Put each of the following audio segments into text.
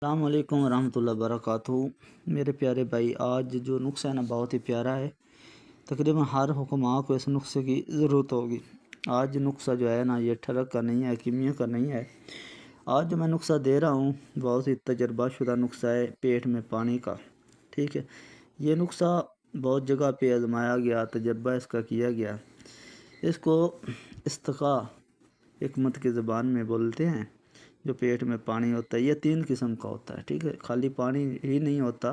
السلام علیکم ورحمۃ اللہ وبرکاتہ۔ میرے پیارے بھائی، آج جو نسخہ ہے نا بہت ہی پیارا ہے۔ تقریباً ہر حکماں کو اس نسخے کی ضرورت ہوگی۔ آج نسخہ جو ہے نا یہ ٹھڑک کا نہیں ہے، کیمیا کا نہیں ہے۔ آج جو میں نسخہ دے رہا ہوں بہت ہی تجربہ شدہ نسخہ ہے پیٹ میں پانی کا، ٹھیک ہے۔ یہ نسخہ بہت جگہ پہ آزمایا گیا، تجربہ اس کا کیا گیا۔ اس کو استقاء حکمت کی زبان میں بولتے ہیں۔ جو پیٹ میں پانی ہوتا ہے یہ 3 قسم کا ہوتا ہے، ٹھیک ہے۔ خالی پانی ہی نہیں ہوتا،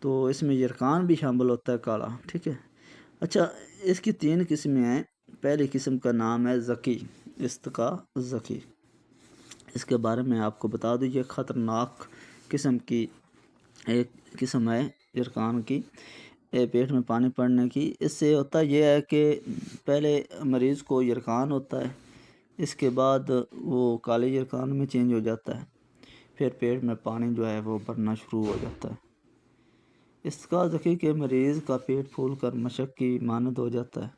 تو اس میں یرقان بھی شامل ہوتا ہے، کالا، ٹھیک ہے۔ اچھا، اس کی 3 قسمیں ہیں۔ پہلی قسم کا نام ہے ذکی، استقاء ذکی۔ اس کے بارے میں آپ کو بتا دوں، یہ خطرناک قسم کی ایک قسم ہے یرقان کی، پیٹ میں پانی پڑنے کی۔ اس سے ہوتا یہ ہے کہ پہلے مریض کو یرقان ہوتا ہے، اس کے بعد وہ کالے یرقان میں چینج ہو جاتا ہے، پھر پیٹ میں پانی جو ہے وہ بھرنا شروع ہو جاتا ہے۔ استقاء ذکی کے مریض کا پیٹ پھول کر مشق کی مانند ہو جاتا ہے،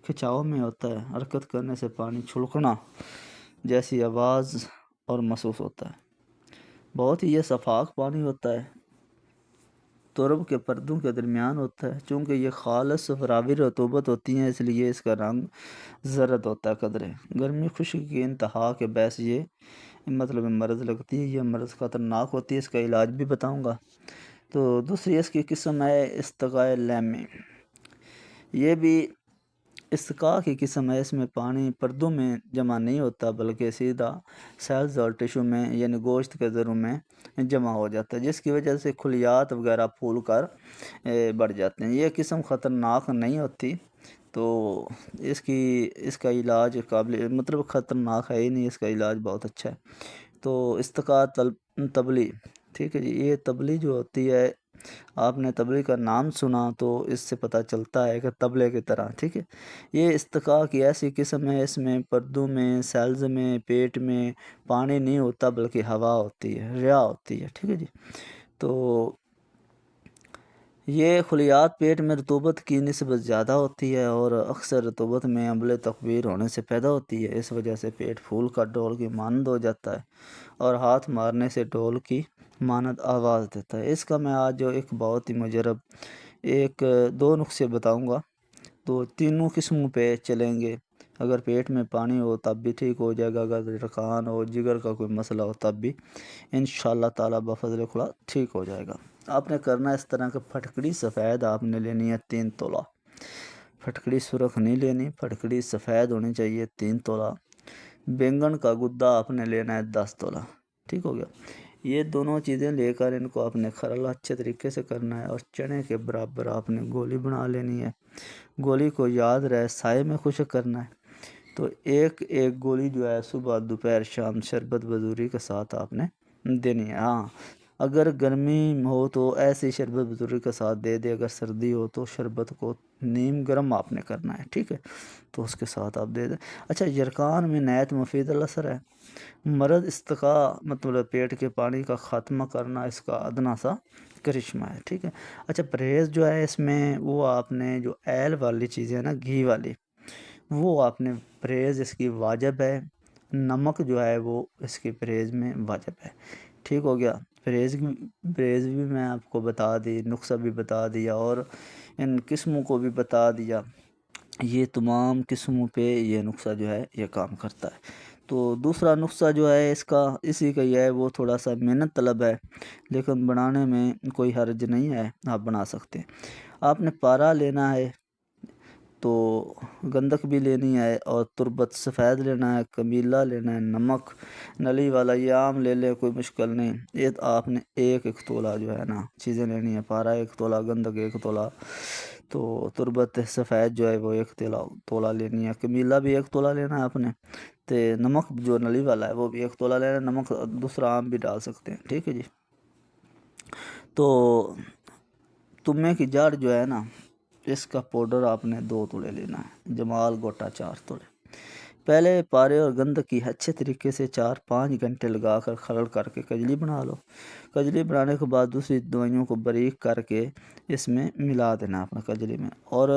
کھچاؤ میں ہوتا ہے، حرکت کرنے سے پانی چھلکنا جیسی آواز اور محسوس ہوتا ہے۔ بہت ہی یہ شفاف پانی ہوتا ہے، ترب کے پردوں کے درمیان ہوتا ہے۔ چونکہ یہ خالص فراوی رطوبت ہوتی ہیں، اس لیے اس کا رنگ زرد ہوتا ہے قدرے۔ گرمی خشکی کی انتہا کے باعث یہ مرض لگتی ہے، یہ مرض خطرناک ہوتی ہے۔ اس کا علاج بھی بتاؤں گا۔ تو دوسری اس کی قسم ہے استقاء لیمی۔ یہ بھی استقاء کی قسم ہے۔ اس میں پانی پردوں میں جمع نہیں ہوتا، بلکہ سیدھا سیلز اور ٹشو میں یعنی گوشت کے ذروں میں جمع ہو جاتا ہے، جس کی وجہ سے خلیات وغیرہ پھول کر بڑھ جاتے ہیں۔ یہ قسم خطرناک نہیں ہوتی، تو اس کا علاج خطرناک ہے ہی نہیں، اس کا علاج بہت اچھا ہے۔ تو استقاء تبلی، ٹھیک ہے جی۔ یہ تبلی جو ہوتی ہے، آپ نے تبلی کا نام سنا تو اس سے پتہ چلتا ہے کہ تبلے کی طرح، ٹھیک ہے۔ یہ استقاء کی ایسی قسم ہے، اس میں پردوں میں، سیلز میں، پیٹ میں پانی نہیں ہوتا، بلکہ ہوا ہوتی ہے، ریا ہوتی ہے، ٹھیک ہے جی۔ تو یہ خلیات پیٹ میں رطوبت کی نسبت زیادہ ہوتی ہے اور اکثر رطوبت میں عمل تکبیر ہونے سے پیدا ہوتی ہے۔ اس وجہ سے پیٹ پھول کر ڈول کی مانند ہو جاتا ہے اور ہاتھ مارنے سے ڈول کی مانند آواز دیتا ہے۔ اس کا میں آج جو ایک بہت ہی مجرب 2 نسخے بتاؤں گا، تو تینوں قسموں پہ چلیں گے۔ اگر پیٹ میں پانی ہو تب بھی ٹھیک ہو جائے گا، اگر یرقان ہو، جگر کا کوئی مسئلہ ہو تب بھی انشاءاللہ تعالی بفضل خدا ٹھیک ہو جائے گا۔ آپ نے کرنا اس طرح کہ پھٹکڑی سفید آپ نے لینی ہے 3 تولہ، پھٹکڑی سرخ نہیں لینی، پھٹکڑی سفید ہونی چاہیے 3 تولہ۔ بینگن کا گدا آپ نے لینا ہے 10 تولہ، ٹھیک ہو گیا۔ یہ دونوں چیزیں لے کر ان کو آپ نے کھرل اچھے طریقے سے کرنا ہے، اور چنے کے برابر آپ نے گولی بنا لینی ہے۔ گولی کو یاد رہے سائے میں خشک کرنا ہے، تو ایک گولی جو ہے صبح دوپہر شام شربت بزوری کے ساتھ آپ نے دینی ہے۔ ہاں، اگر گرمی ہو تو ایسی شربت بزوری کے ساتھ دے دے، اگر سردی ہو تو شربت کو نیم گرم آپ نے کرنا ہے، ٹھیک ہے، تو اس کے ساتھ آپ دے دیں۔ اچھا، یرقان میں نہایت مفید اثر ہے۔ مرض استقاء پیٹ کے پانی کا خاتمہ کرنا اس کا ادنا سا کرشمہ ہے، ٹھیک ہے۔ اچھا، پرہیز جو ہے اس میں وہ آپ نے جو ایل والی چیزیں ہیں نا، گھی والی، وہ آپ نے پرہیز اس کی واجب ہے۔ نمک جو ہے وہ اس کی پرہیز میں واجب ہے، ٹھیک ہو گیا۔ پرہیز بھی میں آپ کو بتا دی، نسخہ بھی بتا دیا، اور ان قسموں کو بھی بتا دیا۔ یہ تمام قسموں پہ یہ نسخہ جو ہے یہ کام کرتا ہے۔ تو دوسرا نسخہ جو ہے اسی کا یہ ہے، وہ تھوڑا سا محنت طلب ہے، لیکن بنانے میں کوئی حرج نہیں ہے، آپ بنا سکتے ہیں۔ آپ نے پارا لینا ہے، تو گندک بھی لینی ہے، اور تربت سفید لینا ہے، کمیلہ لینا ہے، نمک نلی والا یہ عام لے لیں، کوئی مشکل نہیں۔ یہ آپ نے ایک تولہ جو ہے نا چیزیں لینی ہے، پارا 1 تولہ، گندک 1 تولہ، تو تربت سفید جو ہے وہ 1 تولہ لینی ہے، کمیلہ بھی 1 تولہ لینا ہے آپ نے، تو نمک جو نلی والا ہے وہ بھی 1 تولہ لینا ہے، نمک دوسرا عام بھی ڈال سکتے ہیں، ٹھیک ہے جی۔ تو تمے کی جڑ جو ہے نا، اس کا پاؤڈر آپ نے 2 تولے لینا ہے، جمال گوٹا 4 تولے۔ پہلے پارے اور گندک کی اچھے طریقے سے 4-5 گھنٹے لگا کر کھرل کر کے کجلی بنا لو۔ کجلی بنانے کے بعد دوسری دوائیوں کو باریک کر کے اس میں ملا دینا اپنا کجلی میں، اور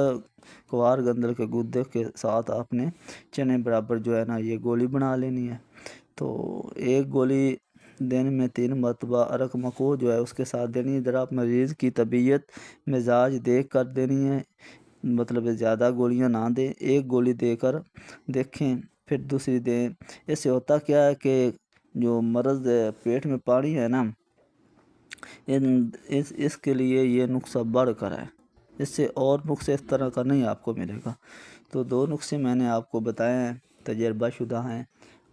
کوار گندل کے گدے کے ساتھ آپ نے چنے برابر جو ہے نا یہ گولی بنا لینی ہے۔ تو 1 گولی دن میں 3 مرتبہ عرق مکو جو ہے اس کے ساتھ دینی ہے۔ ذرا آپ مریض کی طبیعت مزاج دیکھ کر دینی ہے، مطلب زیادہ گولیاں نہ دیں، ایک گولی دے کر دیکھیں پھر دوسری دیں۔ اس سے ہوتا کیا ہے کہ جو مرض پیٹ میں پانی ہے نا، اس کے لیے یہ نسخہ بڑھ کر ہے، اس سے اور نسخے اس طرح کا نہیں آپ کو ملے گا۔ تو 2 نسخے میں نے آپ کو بتائے ہیں، تجربہ شدہ ہیں،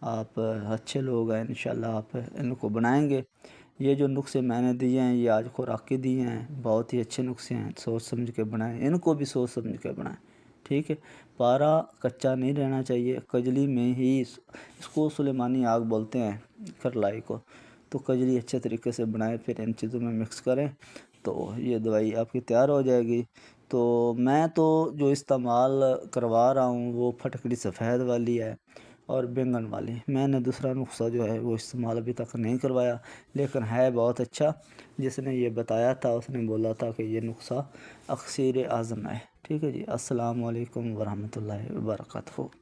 آپ اچھے لوگ ہیں، انشاءاللہ آپ ان کو بنائیں گے۔ یہ جو نسخے میں نے دیے ہیں یہ آج خوراکی دیے ہیں، بہت ہی اچھے نسخے ہیں، سوچ سمجھ کے بنائیں، ان کو بھی سوچ سمجھ کے بنائیں، ٹھیک ہے۔ پارا کچا نہیں رہنا چاہیے، کجلی میں ہی اس کو سلیمانی آگ بولتے ہیں کرلائی کو، تو کجلی اچھے طریقے سے بنائیں، پھر ان چیزوں میں مکس کریں تو یہ دوائی آپ کی تیار ہو جائے گی۔ تو میں تو جو استعمال کروا رہا ہوں وہ پھٹکڑی سفید والی ہے اور بینگن والی، میں نے دوسرا نسخہ جو ہے وہ استعمال ابھی تک نہیں کروایا، لیکن ہے بہت اچھا۔ جس نے یہ بتایا تھا اس نے بولا تھا کہ یہ نسخہ اکسیر اعظم ہے، ٹھیک ہے جی۔ السلام علیکم ورحمۃ اللہ وبرکاتہ۔